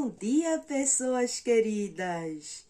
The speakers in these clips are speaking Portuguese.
Bom dia, pessoas queridas!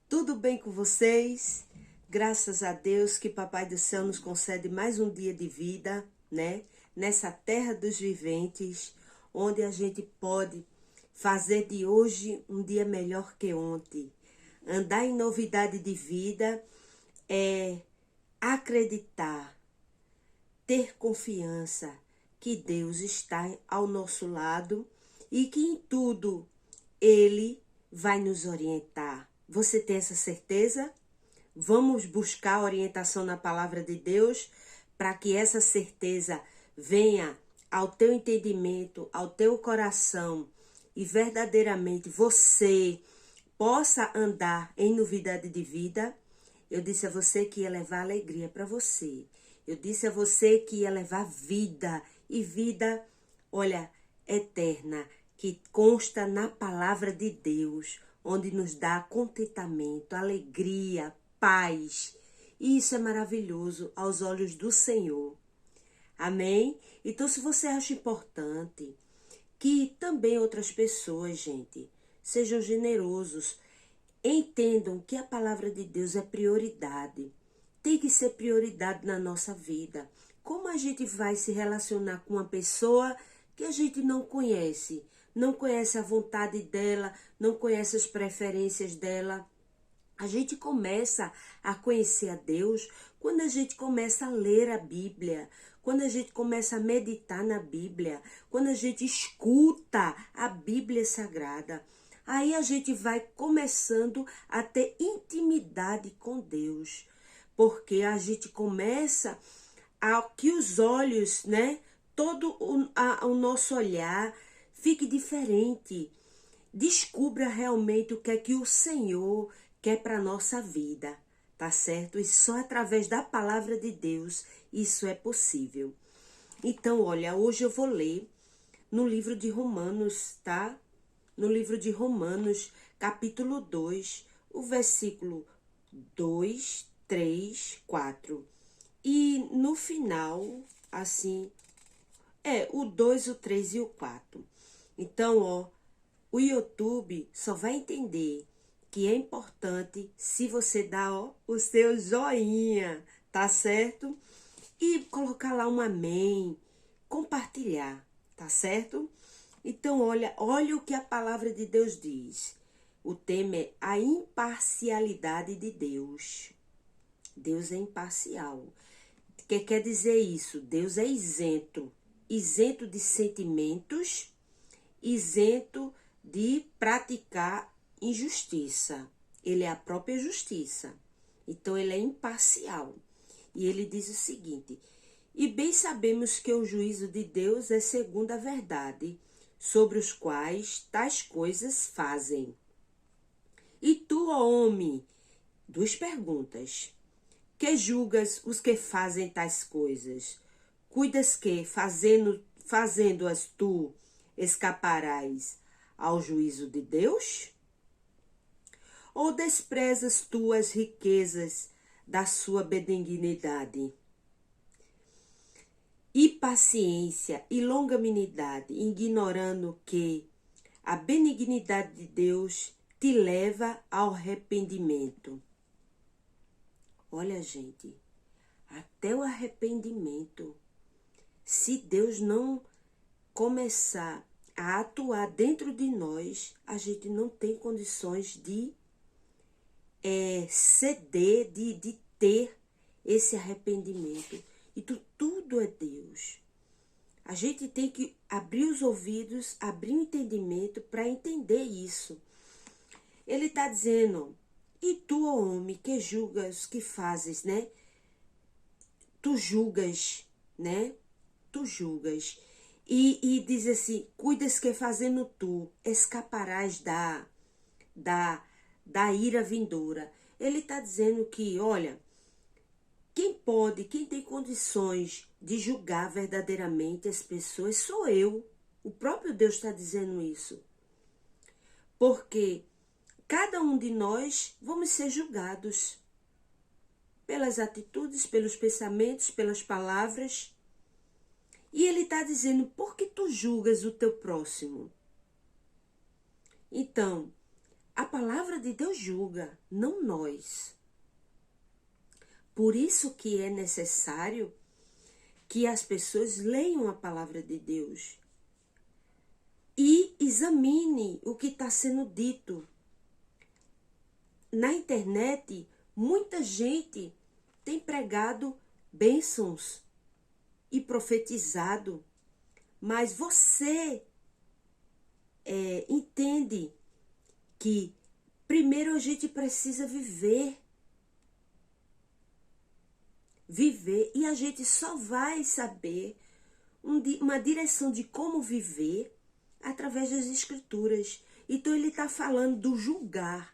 Tudo bem com vocês? Graças a Deus que Papai do Céu nos concede mais um dia de vida, né? Nessa terra dos viventes, onde a gente pode fazer de hoje um dia melhor que ontem. Andar em novidade de vida é acreditar, ter confiança que Deus está ao nosso lado e que em tudo Ele vai nos orientar. Você tem essa certeza? Vamos buscar orientação na palavra de Deus para que essa certeza venha ao teu entendimento, ao teu coração e verdadeiramente você possa andar em novidade de vida. Eu disse a você que ia levar alegria para você. Eu disse a você que ia levar vida e vida, olha, eterna, que consta na palavra de Deus, onde nos dá contentamento, alegria, paz. E isso é maravilhoso aos olhos do Senhor. Amém? Então, se você acha importante que também outras pessoas, gente, sejam generosos, entendam que a palavra de Deus é prioridade. Tem que ser prioridade na nossa vida. Como a gente vai se relacionar com uma pessoa que a gente não conhece a vontade dela, não conhece as preferências dela? A gente começa a conhecer a Deus quando a gente começa a ler a Bíblia, quando a gente começa a meditar na Bíblia, quando a gente escuta a Bíblia Sagrada. Aí a gente vai começando a ter intimidade com Deus, porque a gente começa a que os olhos, né, todo o nosso olhar fique diferente. Descubra realmente o que é que o Senhor quer para a nossa vida, tá certo? E só através da palavra de Deus isso é possível. Então, olha, hoje eu vou ler no livro de Romanos, tá? No livro de Romanos, capítulo 2, o versículo 2, 3, 4. E no final, assim, o 2, o 3 e o 4. Então, ó, o YouTube só vai entender que é importante se você dá, ó, o seu joinha, tá certo? E colocar lá um amém, compartilhar, tá certo? Então, olha o que a palavra de Deus diz. O tema é a imparcialidade de Deus. Deus é imparcial. O que quer dizer isso? Deus é isento. Isento de sentimentos, isento de praticar injustiça. Ele é a própria justiça. Então, ele é imparcial. E ele diz o seguinte: e bem sabemos que o juízo de Deus é segundo a verdade, sobre os quais tais coisas fazem. E tu, ó homem, duas perguntas: que julgas os que fazem tais coisas? Cuidas que, fazendo-as tu, escaparás ao juízo de Deus? Ou desprezas tu as riquezas da sua benignidade e paciência e longanimidade, ignorando que a benignidade de Deus te leva ao arrependimento? Olha, gente, até o arrependimento, se Deus não começar a atuar dentro de nós, a gente não tem condições de ceder, de ter esse arrependimento. Então, tudo é Deus. A gente tem que abrir os ouvidos, abrir o entendimento para entender isso. Ele está dizendo: e tu, ó homem, que julgas, que fazes, né? Tu julgas, né? Tu julgas. E diz assim: cuidas que fazendo tu, escaparás da ira vindoura. Ele está dizendo que, olha, quem tem condições de julgar verdadeiramente as pessoas sou eu. O próprio Deus está dizendo isso. Porque cada um de nós vamos ser julgados pelas atitudes, pelos pensamentos, pelas palavras. E ele está dizendo: por que tu julgas o teu próximo? Então, a palavra de Deus julga, não nós. Por isso que é necessário que as pessoas leiam a palavra de Deus e examine o que está sendo dito. Na internet, muita gente tem pregado bênçãos e profetizado, mas você entende que primeiro a gente precisa viver, e a gente só vai saber uma direção de como viver através das escrituras. Então ele está falando do julgar,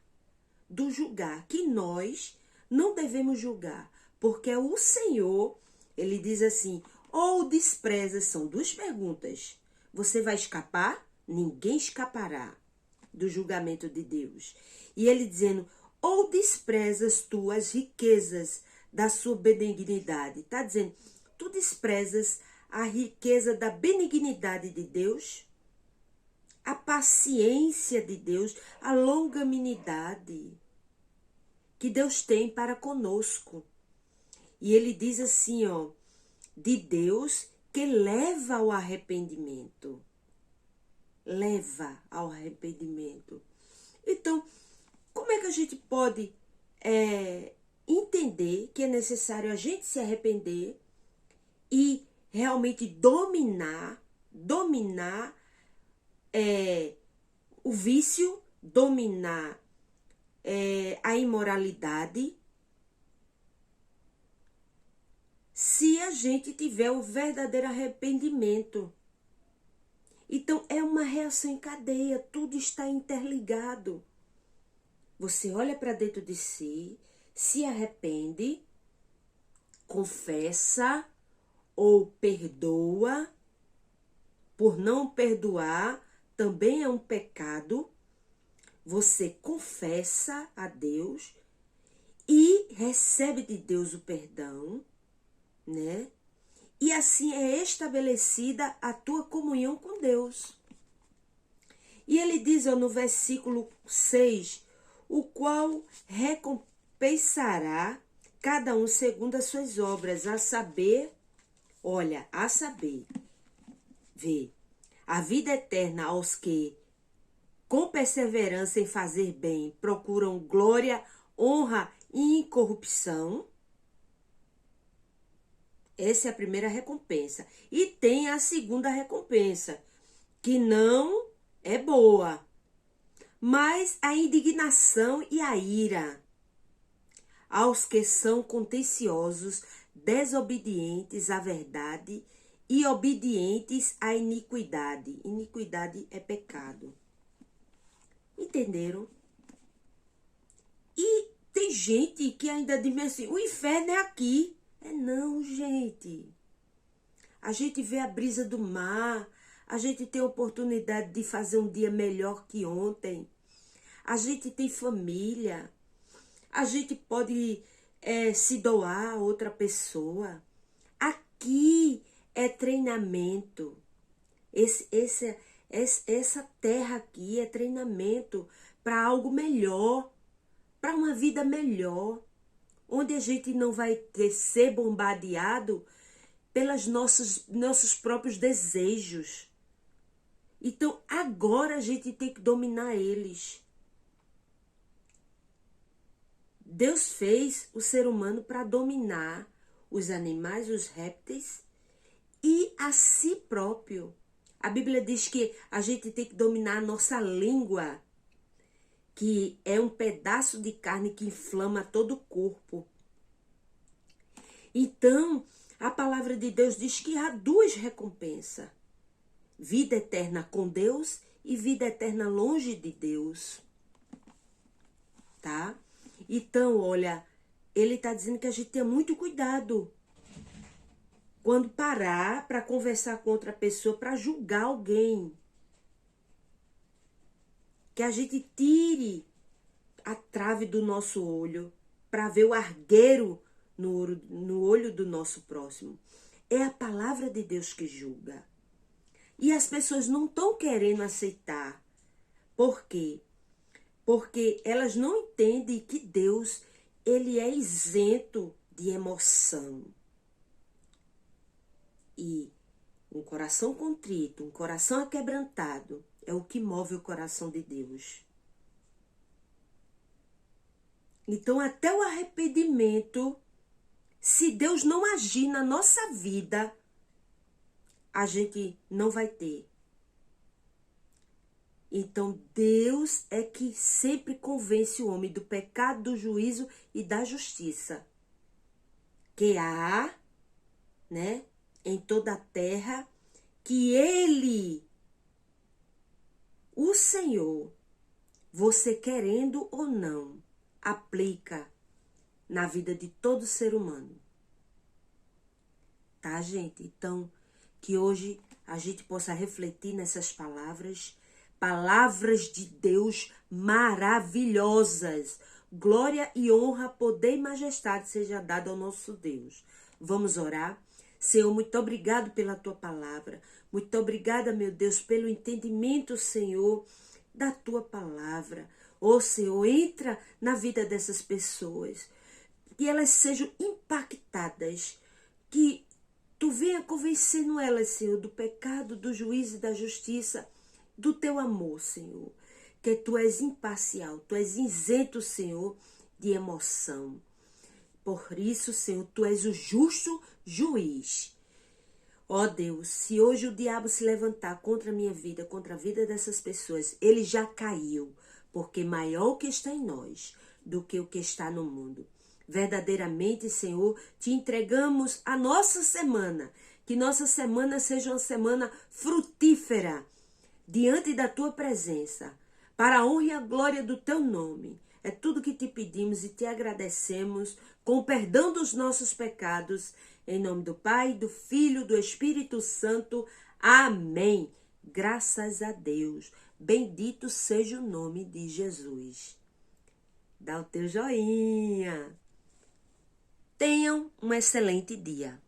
que nós não devemos julgar, porque o Senhor, ele diz assim, ou desprezas, são duas perguntas, você vai escapar? Ninguém escapará do julgamento de Deus. E ele dizendo, ou desprezas tu as riquezas da sua benignidade. Está dizendo, tu desprezas a riqueza da benignidade de Deus, a paciência de Deus, a longanimidade que Deus tem para conosco. E ele diz assim, ó, de Deus que leva ao arrependimento. Leva ao arrependimento. Então, como é que a gente pode entender que é necessário a gente se arrepender e realmente dominar o vício, dominar a imoralidade, se a gente tiver o verdadeiro arrependimento? Então, é uma reação em cadeia, tudo está interligado. Você olha para dentro de si, se arrepende, confessa ou perdoa. Por não perdoar, também é um pecado. Você confessa a Deus e recebe de Deus o perdão, né? E assim é estabelecida a tua comunhão com Deus. E ele diz no versículo 6, o qual recompensará cada um segundo as suas obras, a saber, vê, a vida eterna aos que, com perseverança em fazer bem, procuram glória, honra e incorrupção. Essa é a primeira recompensa. E tem a segunda recompensa, que não é boa, mas a indignação e a ira aos que são contenciosos, desobedientes à verdade e obedientes à iniquidade. Iniquidade é pecado. Entenderam? E tem gente que ainda diz assim, o inferno é aqui. Não, gente. A gente vê a brisa do mar, a gente tem a oportunidade de fazer um dia melhor que ontem. A gente tem família, a gente pode se doar a outra pessoa. Aqui é treinamento. Essa terra aqui é treinamento para algo melhor, para uma vida melhor, onde a gente não vai ser bombardeado pelos nossos próprios desejos. Então, agora a gente tem que dominar eles. Deus fez o ser humano para dominar os animais, os répteis e a si próprio. A Bíblia diz que a gente tem que dominar a nossa língua, que é um pedaço de carne que inflama todo o corpo. Então, a palavra de Deus diz que há duas recompensas. Vida eterna com Deus e vida eterna longe de Deus. Tá? Então, olha, ele está dizendo que a gente tenha muito cuidado quando parar para conversar com outra pessoa, para julgar alguém. Que a gente tire a trave do nosso olho para ver o argueiro no olho do nosso próximo. É a palavra de Deus que julga. E as pessoas não estão querendo aceitar. Por quê? Porque elas não entendem que Deus, ele é isento de emoção. E um coração contrito, um coração aquebrantado, é o que move o coração de Deus. Então, até o arrependimento, se Deus não agir na nossa vida, a gente não vai ter. Então, Deus é que sempre convence o homem do pecado, do juízo e da justiça. Que há, né, em toda a terra, que Ele, o Senhor, você querendo ou não, aplica na vida de todo ser humano. Tá, gente? Então, que hoje a gente possa refletir nessas palavras, palavras de Deus maravilhosas. Glória e honra, poder e majestade seja dado ao nosso Deus. Vamos orar? Senhor, muito obrigado pela tua palavra. Muito obrigada, meu Deus, pelo entendimento, Senhor, da tua palavra. Ô, Senhor, entra na vida dessas pessoas. Que elas sejam impactadas. Que tu venha convencendo elas, Senhor, do pecado, do juízo e da justiça, do teu amor, Senhor. Que tu és imparcial, tu és isento, Senhor, de emoção. Por isso, Senhor, tu és o justo juiz. Ó Deus, se hoje o diabo se levantar contra a minha vida, contra a vida dessas pessoas, ele já caiu, porque maior o que está em nós do que o que está no mundo. Verdadeiramente, Senhor, te entregamos a nossa semana, que nossa semana seja uma semana frutífera diante da tua presença, para a honra e a glória do teu nome. É tudo que te pedimos e te agradecemos, com o perdão dos nossos pecados, em nome do Pai, do Filho, do Espírito Santo. Amém. Graças a Deus. Bendito seja o nome de Jesus. Dá o teu joinha. Tenham um excelente dia.